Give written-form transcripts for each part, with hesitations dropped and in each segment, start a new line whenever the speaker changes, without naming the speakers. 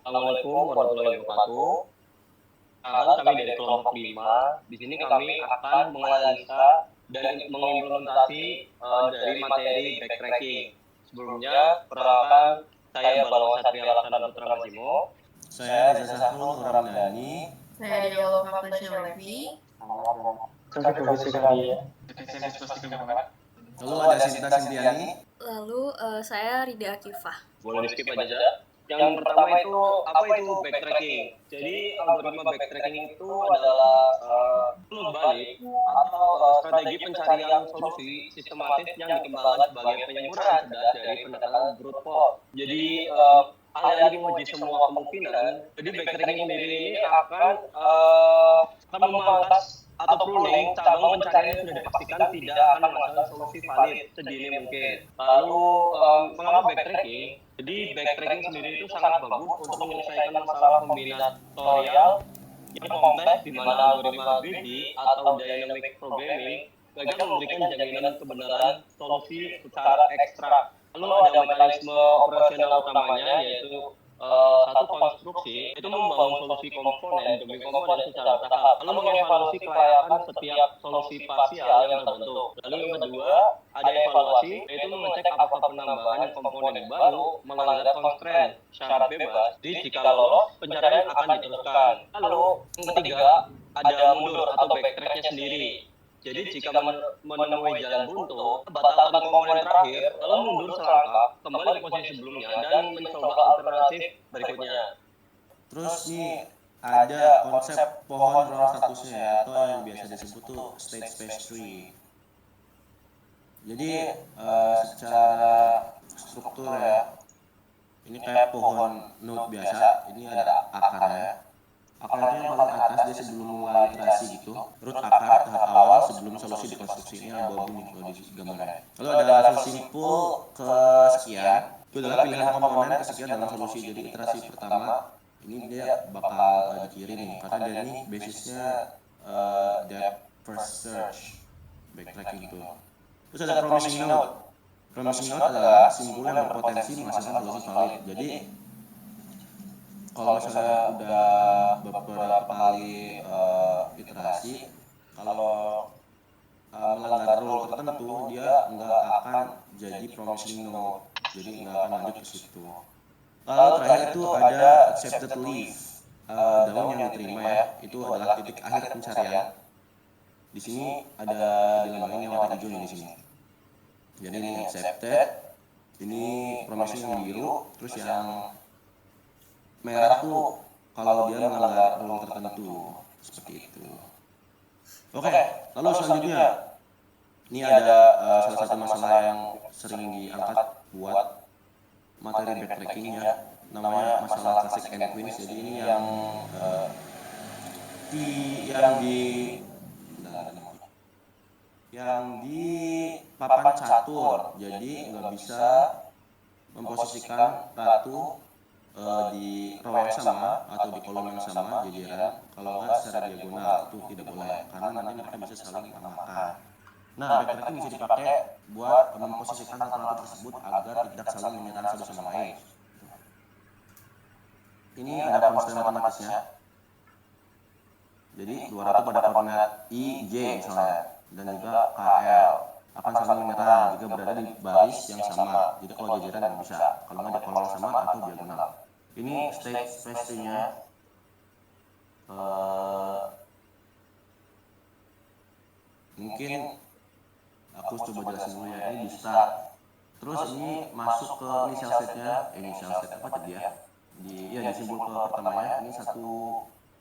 Assalamualaikum warahmatullahi wabarakatuh. Kami dari kelompok 5. Di sini kami akan menganalisa dan mengimplementasi dari materi backtracking. Sebelumnya, perkenalkan saya Balawa Satria Laksana Putra Masimo.
Saya Reza Sahrul Ramdhani.
Saya Dewa Faktasya Levi.
Lalu ada Sinta Sintiani.
Lalu saya Rida Akifah.
Boleh di skip aja. Yang pertama itu apa itu backtracking? Jadi algoritma backtracking itu adalah peluk balik atau strategi pencarian solusi sistematis yang dikembangkan sebagai penyempurnaan cerdas dari pendekatan brute force. Jadi alih-alih menguji semua kemungkinan, jadi backtracking sendiri ini akan memangkas atau pruning cabang pencarian yang sudah dipastikan tidak akan menghasilkan solusi valid sedini mungkin. Lalu mengapa backtracking? Jadi backtracking sendiri itu sangat bagus untuk menyelesaikan masalah kombinatorial yang kompleks di mana algoritma 3D atau dynamic programming gagal memberikan jaminan kebenaran solusi secara ekstrak. Lalu ada mekanisme operasional utamanya yaitu satu konstruksi itu membangun solusi komponen demi komponen secara bertahap, lalu mengevaluasi kelayakan setiap solusi parsial yang terbentuk. Lalu yang kedua ada evaluasi, yaitu mengecek apakah penambahan komponen baru melanggar constraint syarat bebas. Jadi jika lolos, pencarian akan diteruskan. Lalu yang ketiga ada mundur atau backtracknya sendiri. Jadi jika menemui jalan buntu, batalkan komponen terakhir, lalu mundur selangkah, kembali ke posisi sebelumnya, dan mencoba alternatif berikutnya.
Terus nih ada konsep pohon ruang statusnya ya, atau yang biasa disebut tuh state space tree. Jadi secara struktur ya, ini kayak pohon node biasa, ini ada akarnya. Akarnya yang paling atas dia sebelum mulai iterasi gitu, root akar tahap awal sebelum solusi dikonstruksi. Ini abu-abu nih kalau di gambarnya. Lalu ada level simple kesekian, itu adalah pilihan komponen kesekian dalam solusi. Jadi iterasi pertama ini dia bakal dikirim nih, karena dia ini basisnya depth first search backtracking itu. Terus ada promising node. Promising node adalah simpul yang berpotensi menghasilkan solusi valid. Jadi kalau misalnya udah beberapa kali iterasi, kalau melanggar rule tertentu, dia nggak akan jadi promising node, jadi nggak akan lanjut ke situ. Lalu terakhir itu ada accepted leaf, daun yang diterima ya, itu adalah titik akhir pencarian. Di sini ada di lembar ini warna hijau nih di sini. Jadi ini accepted, ini promising yang biru, terus yang merah tuh kalau dia melanggar rule tertentu, seperti itu. Oke, lalu selanjutnya ini ada salah satu masalah yang sering diangkat buat materi backtracking ya, namanya masalah classic and queens. Jadi ini yang di papan catur, jadi nggak bisa memposisikan ratu di row yang sama atau di kolom yang sama jajaran, kalau nggak secara diagonal itu tidak boleh, karena nanti mereka bisa saling mengalahkan. Nah, backtracking bisa dipakai buat memposisikan ratu tersebut agar tidak saling menyerang satu sama lain. Ini ada konstan matematisnya. Jadi dua ratu pada koordinat I, J misalnya, dan juga KL akan saling menyerang jika berada di baris yang sama. Jadi kalau jajaran nggak bisa, kalau nggak di kolom yang sama atau diagonal. Ini state space-nya mungkin aku coba jelasin dulu ya. Ini di start, terus ini masuk ke initial state-nya, initial state apa tadi ya? Di simbol ke pertamanya ini 1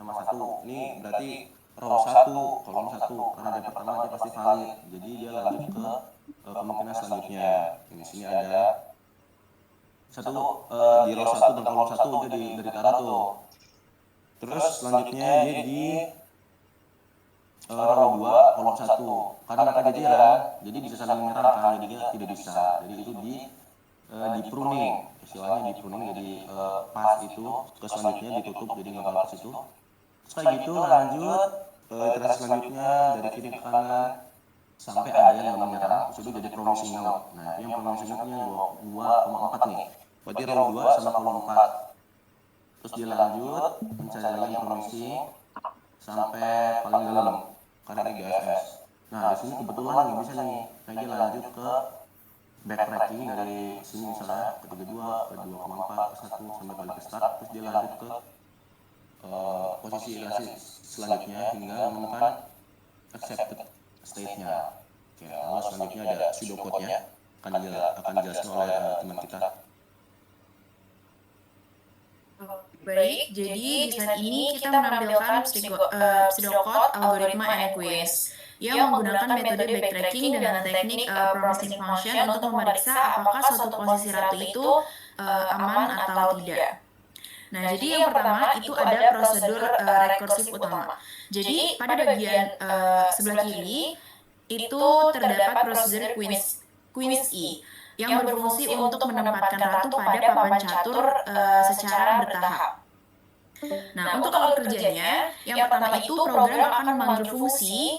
sama 1. Ini berarti row 1, kolom 1, karena dari pertama dia pasti valid. Jadi dia lanjut ke kemungkinan selanjutnya. Ini sini ada satu di row 1 dan kolom 1 udah dari Tara tuh. Terus selanjutnya dia di row 2 kolom 1, karena mereka jajaran jadi bisa saling menyerang kan, jadi dia tidak bisa. Jadi itu di pruning, istilahnya di pruning, jadi pas itu ke selanjutnya ditutup jadi nggak bakal ke situ. Terus kayak gitu lanjut iterasi selanjutnya dari kiri ke kanan sampai ada yang nggak menyerang, terus itu jadi promising node. Nah itu yang promising node nya 2,4 nih, berarti row 2 sama kolom 4. terus dia lanjut mencari lagi informasi sampai paling dalam karena ini GFS. Nah di sini kebetulan nih bisa nih, kayak dia lanjut ke backtracking dari sini misalnya ke 32, ke 2,4, ke 1 sampai balik ke start, terus dia lanjut ke posisi iterasi selanjutnya hingga menemukan accepted state-nya. Oke, lalu selanjutnya ada pseudocode-nya akan dijelaskan oleh teman kita.
Baik, jadi di slide ini kita menampilkan pseudocode algoritma NQuest yang menggunakan metode backtracking dengan teknik promising function untuk memeriksa apakah suatu posisi ratu itu aman atau tidak. Nah, jadi yang pertama itu ada prosedur rekursif utama. Jadi pada bagian sebelah kiri itu terdapat prosedur Queens E yang berfungsi untuk menempatkan ratu pada papan catur secara bertahap. Nah, untuk alur kerjanya, yang pertama itu program akan memanggil fungsi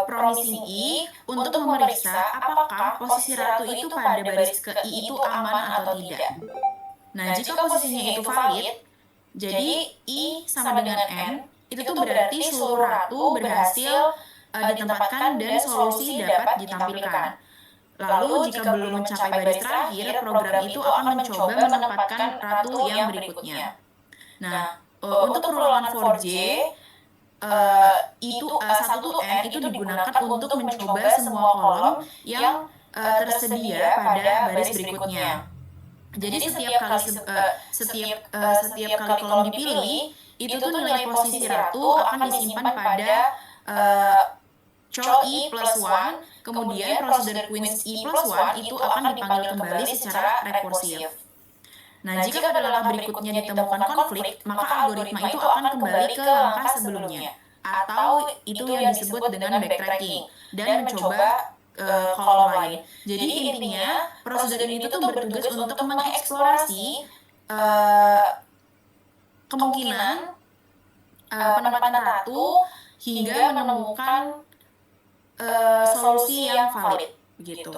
promising E untuk memeriksa apakah posisi ratu itu pada baris ke I itu aman atau tidak. Nah, jika posisinya itu valid, jadi I sama dengan N, itu tuh berarti seluruh ratu berhasil ditempatkan dan solusi dapat ditampilkan. Lalu jika belum mencapai baris terakhir, program itu akan mencoba menempatkan ratu yang berikutnya. Nah, untuk perulangan 4J, itu 1N itu digunakan untuk mencoba semua kolom yang tersedia pada baris berikutnya. Jadi setiap kali kolom dipilih, itu tuh nilai posisi ratu akan disimpan pada Cho I plus 1, kemudian prosedur Queens I plus 1 itu akan dipanggil kembali secara rekursif. Nah, jika pada langkah berikutnya ditemukan konflik, maka algoritma itu akan kembali ke langkah sebelumnya, atau itu yang disebut dengan backtracking, dan mencoba kolom lain. Jadi intinya, prosedur ini tuh bertugas untuk mengeksplorasi kemungkinan penempatan ratu hingga menemukan solusi yang valid begitu.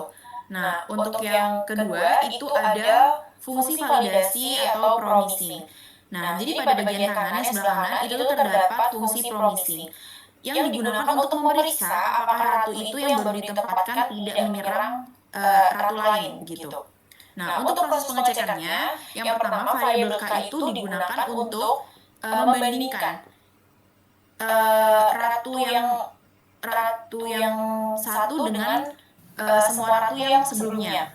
Nah, untuk yang kedua itu ada fungsi validasi atau promising. Nah, jadi pada bagian kanan yang sebelah kanan itu terdapat fungsi promising yang digunakan untuk memeriksa apakah ratu itu yang baru ditempatkan tidak menyerang ratu lain begitu. Nah, untuk proses pengecekannya, yang pertama variabel K itu digunakan untuk membandingkan ratu yang satu dengan semua ratu yang sebelumnya.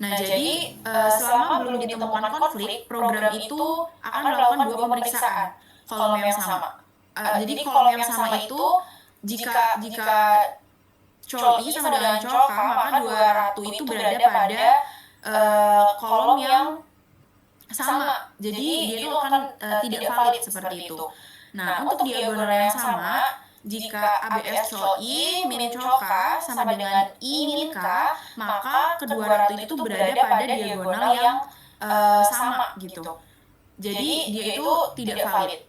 Nah, jadi selama belum ditemukan konflik, program itu akan melakukan dua pemeriksaan kolom yang sama. Jadi kolom yang sama itu jika Cho I sama dengan Cho K, maka dua ratu itu berada pada kolom yang sama. Jadi dia itu akan tidak valid seperti itu. Nah, untuk diagonal yang sama, jika ABS Cho I min Cho K sama dengan I min K, maka kedua ratu itu berada pada diagonal yang sama gitu. Jadi dia itu tidak valid.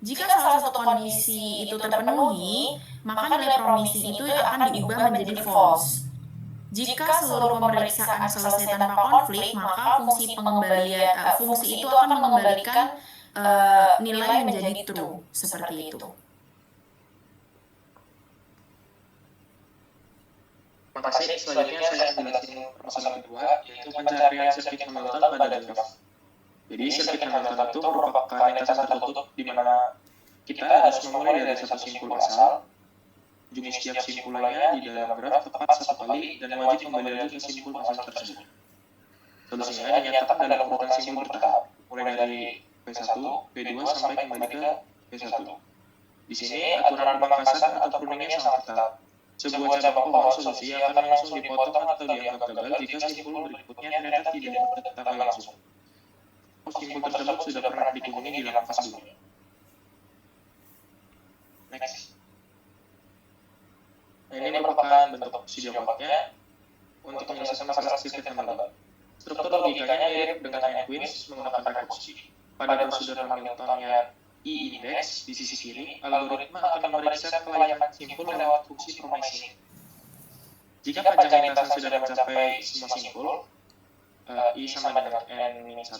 Jika salah satu kondisi itu terpenuhi, maka nilai promising itu akan diubah menjadi false. Jika seluruh pemeriksaan selesai tanpa konflik, maka fungsi itu akan mengembalikan nilai menjadi true seperti itu.
Terima kasih. Selanjutnya saya akan jelasin permasalahan kedua, yaitu pencarian sirkuit Hamilton pada graf. Jadi sirkuit Hamilton itu merupakan lintasan tertutup di mana kita harus memulai dari satu simpul asal. Ujung setiap simpulannya di dalam graf tepat satu kali dan wajib kembali lagi ke simpul asal tersebut. Solusinya dinyatakan dalam urutan simpul bertahap, mulai dari P1, P2 sampai kembali ke P1. Di sini aturan pemangkasan atau pruningnya sangat ketat. Sebuah cabang pohon solusi akan langsung dipotong atau dianggap gagal jika simpul berikutnya ternyata tidak bertetangga langsung. Simpul tersebut sudah pernah dikunjungi di langkah sebelumnya. Next. Nah, ini merupakan bentuk pseudocode-nya untuk menyelesaikan masalah sirkuit Hamilton. Struktur logikanya mirip dengan NQuest menggunakan rekursi. Pada prosedur Hamiltonian I-index di sisi kiri, algoritma akan memeriksa kelayakan simpul lewat fungsi promising. Jika panjang lintasan sudah mencapai semua simpul, I sama dengan N-1,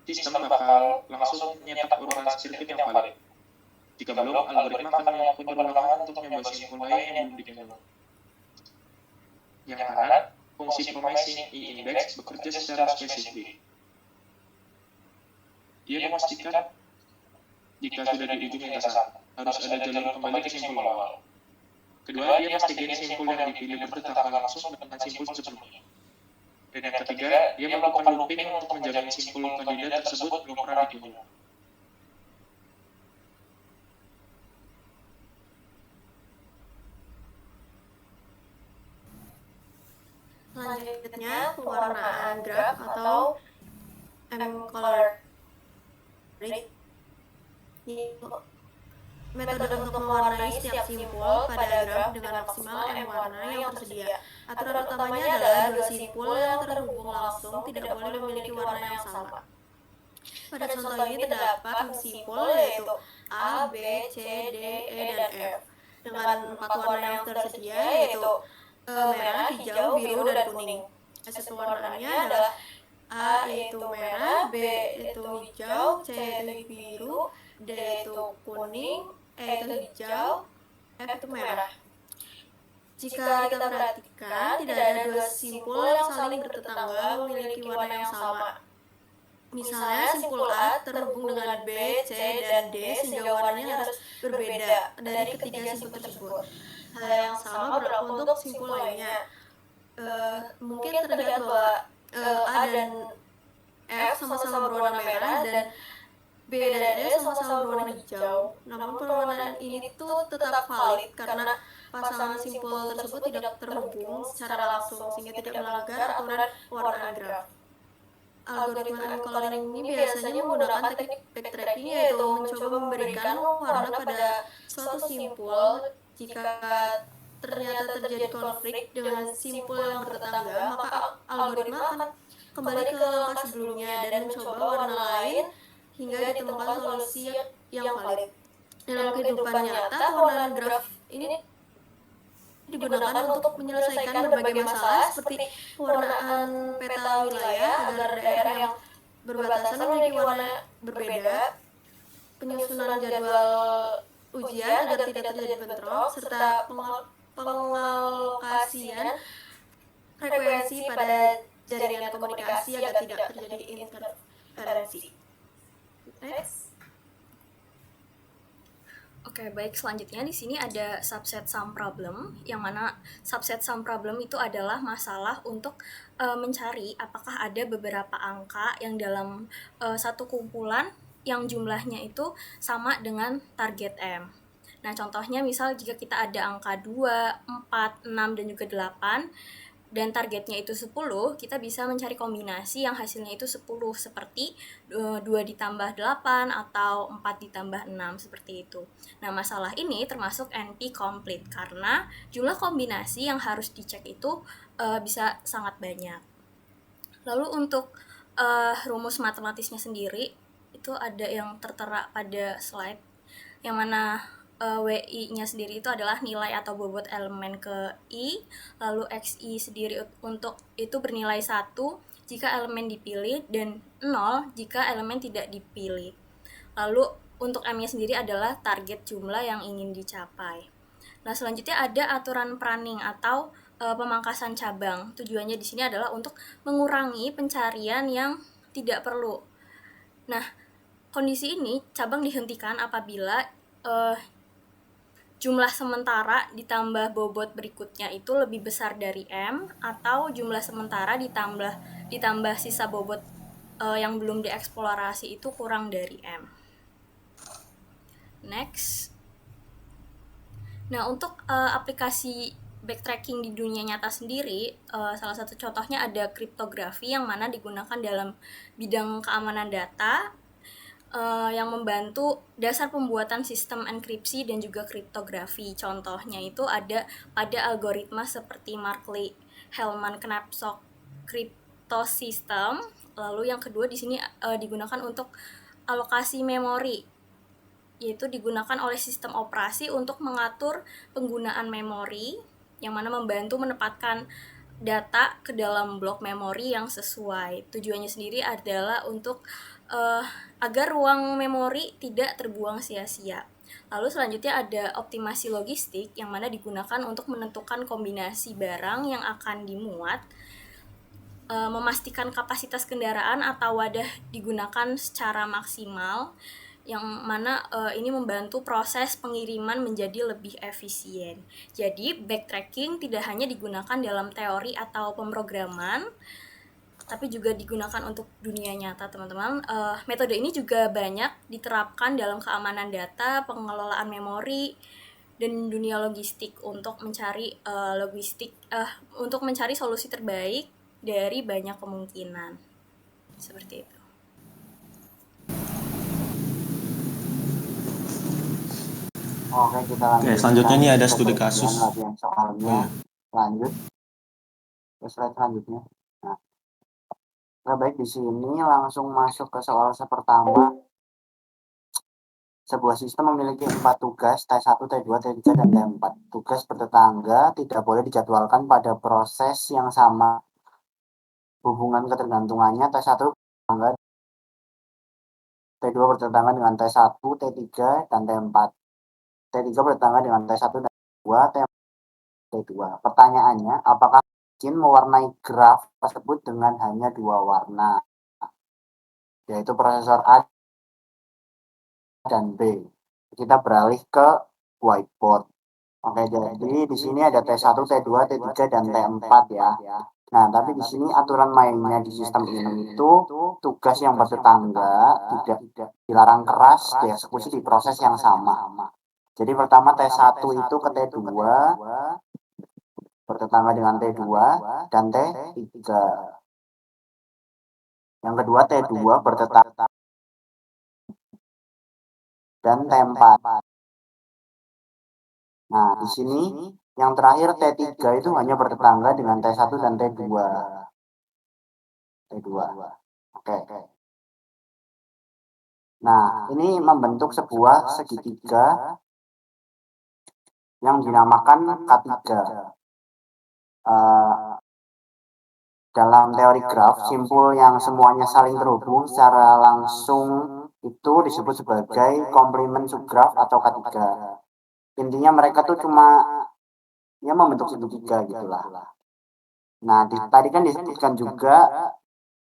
sistem bakal langsung nyetak urutan sirkuit yang valid. Jika belum, algoritma akan melakukan perulangan untuk mencoba simpul lain yang belum dikenal. Yang mana, fungsi promising e-index bekerja secara spesifik. Dia memastikan jika sudah di ujung lintasan, harus ada jalur kembali ke simpul awal. Kedua, dia memastikan simpul yang dipilih bertentangan langsung dengan simpul sebelumnya. Dan yang ketiga, dia melakukan looping untuk menjamin simpul kandidat tersebut belum pernah dikunjungi.
Selanjutnya, pewarnaan graf atau M-coloring. Metode untuk mewarnai setiap simpul pada graf dengan maksimal M warna yang tersedia. Aturan utamanya adalah dua simpul yang terhubung langsung tidak boleh memiliki warna yang sama. Pada contoh ini terdapat 6 simpul yaitu A, B, C, D, E, dan F. Dengan 4 warna yang tersedia yaitu merah, hijau, biru, dan kuning. Hasil pewarnaannya adalah A yaitu merah, B yaitu hijau, C yaitu biru, D yaitu kuning, E itu hijau, F itu merah. Jika kita perhatikan, tidak ada dua simpul yang saling bertetangga memiliki warna yang sama. Misalnya simpul A terhubung dengan B, C, dan D sehingga warnanya harus berbeda dari ketiga simpul tersebut. Hal yang sama berlaku untuk simpul lainnya. Mungkin terlihat bahwa A dan F sama-sama berwarna merah dan B dan E sama-sama berwarna hijau. Namun perwarnaan ini tuh tetap valid karena pasangan simpul tersebut tidak terhubung secara langsung sehingga tidak melanggar aturan pewarnaan graf. Algoritma M-coloring ini biasanya menggunakan teknik backtracking yaitu mencoba memberikan warna pada suatu simpul. Jika ternyata terjadi konflik dengan simpul yang bertetangga, maka algoritma akan kembali ke langkah sebelumnya dan mencoba warna lain hingga ditemukan solusi yang valid. Dalam kehidupan nyata, pewarnaan graf ini digunakan untuk menyelesaikan berbagai masalah seperti pewarnaan peta wilayah agar daerah yang berbatasan memiliki warna berbeda, penyusunan jadwal ujian agar tidak terjadi bentrok, serta pengalokasian frekuensi pada jaringan komunikasi agar tidak terjadi interferensi. Next.
Oke, baik. Selanjutnya di sini ada subset sum problem, yang mana subset sum problem itu adalah masalah untuk mencari apakah ada beberapa angka yang dalam satu kumpulan yang jumlahnya itu sama dengan target M. Nah, contohnya misal jika kita ada angka 2, 4, 6, dan juga 8, dan targetnya itu 10, kita bisa mencari kombinasi yang hasilnya itu 10, seperti 2 ditambah 8 atau 4 ditambah 6, seperti itu. Nah, masalah ini termasuk NP complete karena jumlah kombinasi yang harus dicek itu bisa sangat banyak. Lalu untuk rumus matematisnya sendiri, itu ada yang tertera pada slide, yang mana WI-nya sendiri itu adalah nilai atau bobot elemen ke I, lalu XI sendiri untuk itu bernilai 1 jika elemen dipilih dan 0 jika elemen tidak dipilih. Lalu untuk M-nya sendiri adalah target jumlah yang ingin dicapai. Nah, selanjutnya ada aturan pruning atau pemangkasan cabang. Tujuannya di sini adalah untuk mengurangi pencarian yang tidak perlu. Nah, kondisi ini cabang dihentikan apabila jumlah sementara ditambah bobot berikutnya itu lebih besar dari M, atau jumlah sementara ditambah sisa bobot yang belum dieksplorasi itu kurang dari M. Next. Nah, untuk aplikasi backtracking di dunia nyata sendiri, salah satu contohnya ada kriptografi yang mana digunakan dalam bidang keamanan data, yang membantu dasar pembuatan sistem enkripsi dan juga kriptografi. Contohnya itu ada pada algoritma seperti Markley-Hellman-Knapsack cryptosystem. Lalu yang kedua di sini digunakan untuk alokasi memori, yaitu digunakan oleh sistem operasi untuk mengatur penggunaan memori, yang mana membantu menempatkan data ke dalam blok memori yang sesuai. Tujuannya sendiri adalah untuk agar ruang memori tidak terbuang sia-sia. Lalu selanjutnya ada optimasi logistik yang mana digunakan untuk menentukan kombinasi barang yang akan dimuat, memastikan kapasitas kendaraan atau wadah digunakan secara maksimal, yang mana ini membantu proses pengiriman menjadi lebih efisien. Jadi backtracking tidak hanya digunakan dalam teori atau pemrograman, tapi juga digunakan untuk dunia nyata, teman-teman. Metode ini juga banyak diterapkan dalam keamanan data, pengelolaan memori, dan dunia logistik untuk mencari untuk mencari solusi terbaik dari banyak kemungkinan. Seperti itu.
Oke, kita lanjut.
Oke, selanjutnya nih ada studi kasus.
Latihan soalnya. Lanjut ke slide selanjutnya. Nah, baik, di sini langsung masuk ke soal pertama. Sebuah sistem memiliki 4 tugas, T1, T2, T3, dan T4. Tugas bertetangga tidak boleh dijadwalkan pada proses yang sama. Hubungan ketergantungannya T1 bertetangga, T2 bertetangga dengan T1, T3, dan T4. T3 bertetangga dengan T1 dan T2, T4, T2. Pertanyaannya, apakah mungkin mewarnai graf tersebut dengan hanya 2 warna, yaitu prosesor A dan B. Kita beralih ke whiteboard. Oke, jadi di sini ada T1, T2, T3, dan T4 ya. Nah, tapi di sini aturan mainnya di sistem ini itu tugas yang bertetangga tidak dilarang keras dieksekusi di proses yang sama. Jadi pertama T1 itu ke T2 bertetangga dengan T2 dan T3. Yang kedua T2 bertetangga dan T4. Nah, di sini yang terakhir T3 itu hanya bertetangga dengan T1 dan T2. Oke. Nah, ini membentuk sebuah segitiga yang dinamakan K3. Dalam teori graf, simpul yang semuanya saling terhubung secara langsung itu disebut sebagai komplement subgraf atau K3. Intinya mereka tuh cuma ya membentuk segitiga gitulah. Nah, tadi kan disebutkan juga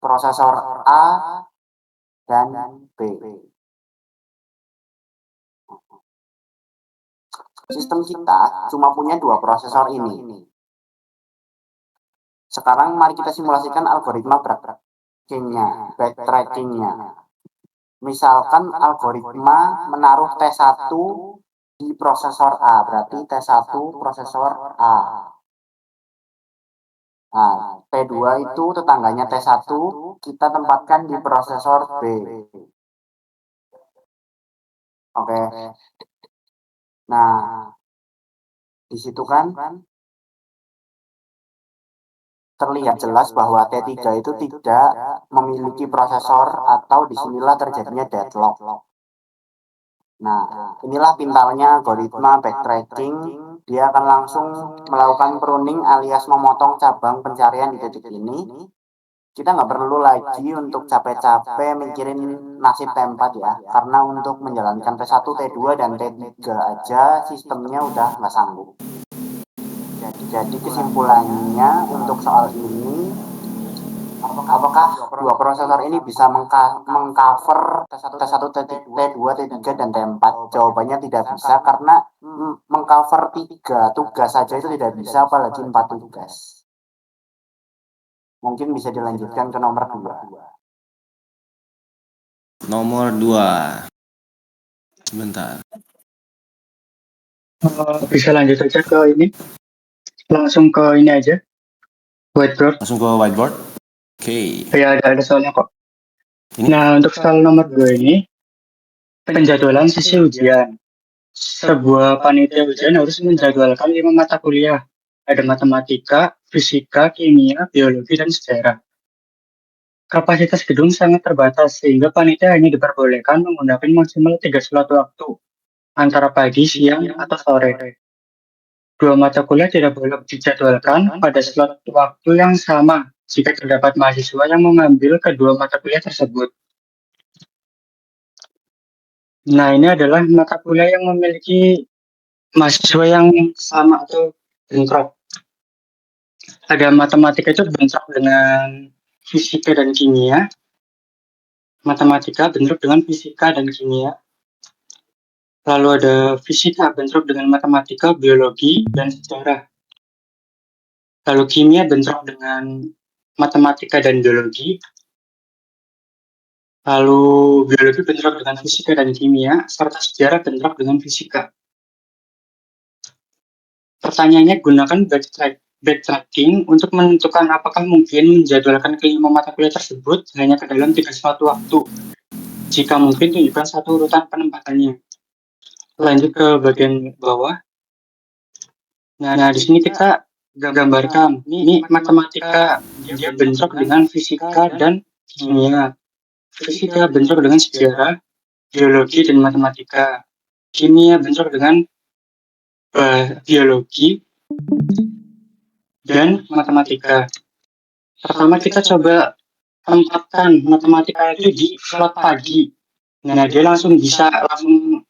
prosesor A dan B. Sistem kita cuma punya 2 prosesor ini. Sekarang mari kita simulasikan algoritma backtrackingnya. Misalkan algoritma menaruh T1 di prosesor A, berarti T1 prosesor A. Nah, T2 itu tetangganya T1, kita tempatkan di prosesor B. Oke. Nah, di situ kan terlihat jelas bahwa T3 itu tidak memiliki prosesor atau disinilah terjadinya deadlock. Nah, inilah pintarnya algoritma backtracking. Dia akan langsung melakukan pruning alias memotong cabang pencarian di titik ini. Kita nggak perlu lagi untuk capek-capek mikirin nasib T4 ya, karena untuk menjalankan T1, T2, dan T3 aja sistemnya udah nggak sanggup. Jadi kesimpulannya untuk soal ini, apakah 2 prosesor ini bisa mengcover T1, T2, T3, dan T4? Jawabannya tidak bisa, karena mengcover 3 tugas saja itu tidak bisa, apalagi 4 tugas. Mungkin bisa dilanjutkan ke nomor 2.
Nomor 2. Bentar.
Bisa lanjut aja ke ini. Langsung ke ini aja. Whiteboard.
Langsung ke whiteboard. Oke.
Ya, ada soalnya kok. Nah, untuk soal nomor 2 ini, penjadwalan sesi ujian. Sebuah panitia ujian harus menjadwalkan 5 mata kuliah. Ada matematika, fisika, kimia, biologi, dan sejarah. Kapasitas gedung sangat terbatas, sehingga panitia hanya diperbolehkan menggunakan maksimal 3 slot waktu, antara pagi, siang, atau sore. 2 mata kuliah tidak boleh dijadwalkan pada slot waktu yang sama jika terdapat mahasiswa yang mengambil kedua mata kuliah tersebut. Nah, ini adalah mata kuliah yang memiliki mahasiswa yang sama atau bentrok. Ada matematika itu bentrok dengan fisika dan kimia. Matematika bentrok dengan fisika dan kimia. Lalu ada fisika bentrok dengan matematika, biologi, dan sejarah. Lalu kimia bentrok dengan matematika dan biologi. Lalu biologi bentrok dengan fisika dan kimia, serta sejarah bentrok dengan fisika. Pertanyaannya, gunakan backtracking untuk menentukan apakah mungkin menjadwalkan kelima mata kuliah tersebut hanya ke dalam 3 slot waktu. Jika mungkin, tunjukkan satu urutan penempatannya. Lanjut ke bagian bawah. Nah, di sini kita gambarkan. Ini matematika, dia bentrok dengan fisika dan kimia. Fisika bentrok dengan sejarah, biologi, dan matematika. Kimia bentrok dengan biologi dan matematika. Pertama kita coba tempatkan matematika itu di slot pagi. Nah, dia langsung bisa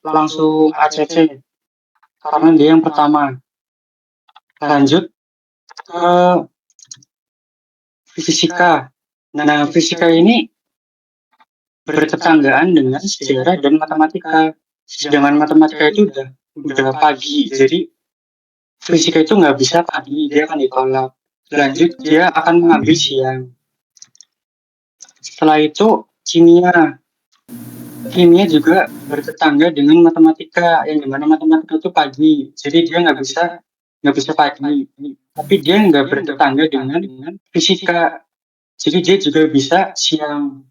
langsung ACC karena dia yang pertama. Lanjut ke fisika. Nah, fisika ini bertetanggaan dengan sejarah dan matematika. Sedangkan matematika itu udah pagi, jadi fisika itu nggak bisa pagi, dia akan ditolak. Lanjut, dia akan mengambil siang. Setelah itu kimia. Kimia juga bertetangga dengan matematika, yang dimana matematika itu pagi, jadi dia nggak bisa pagi. Tapi dia nggak bertetangga dengan fisika, jadi dia juga bisa siang.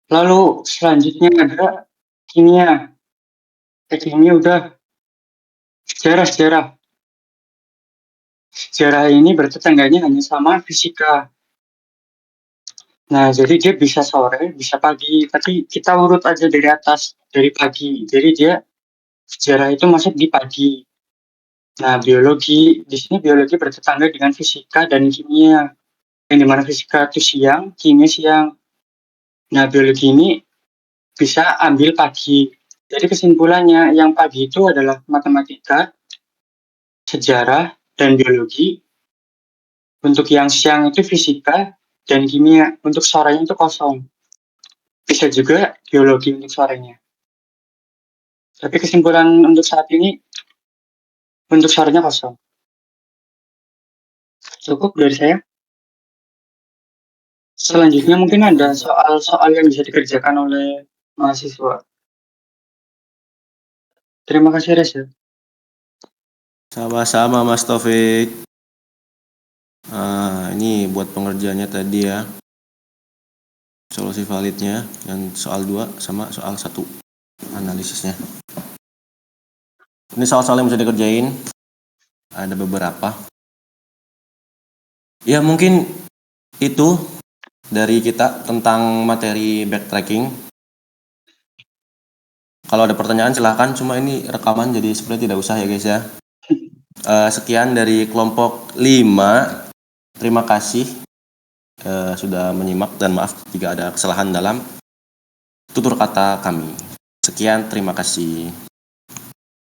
Lalu selanjutnya ada kimia. Kimia udah. Sejarah. Sejarah ini bertetangganya hanya sama fisika. Nah, jadi dia bisa sore, bisa pagi, tapi kita urut aja dari atas, dari pagi. Jadi dia sejarah itu masuk di pagi. Nah, biologi, di sini biologi bertetangga dengan fisika dan kimia. Yang dimana fisika itu siang, kimia siang. Nah, biologi ini bisa ambil pagi. Jadi kesimpulannya, yang pagi itu adalah matematika, sejarah, dan biologi. Untuk yang siang itu fisika dan kimia. Untuk sorenya itu kosong. Bisa juga biologi untuk sorenya. Tapi kesimpulan untuk saat ini, untuk sorenya kosong. Cukup dari saya. Selanjutnya mungkin ada soal-soal yang bisa dikerjakan oleh mahasiswa. Terima kasih, Reza.
Sama-sama Mas Taufik. Ini buat pengerjaannya tadi ya. Solusi validnya yang soal 2 sama soal 1 analisisnya. Ini soal-soal yang bisa dikerjain. Ada beberapa. Ya mungkin itu dari kita tentang materi backtracking. Kalau ada pertanyaan silahkan, cuma ini rekaman jadi sebenarnya tidak usah ya guys ya. Sekian dari kelompok 5. Terima kasih sudah menyimak dan maaf jika ada kesalahan dalam tutur kata kami. Sekian, terima kasih.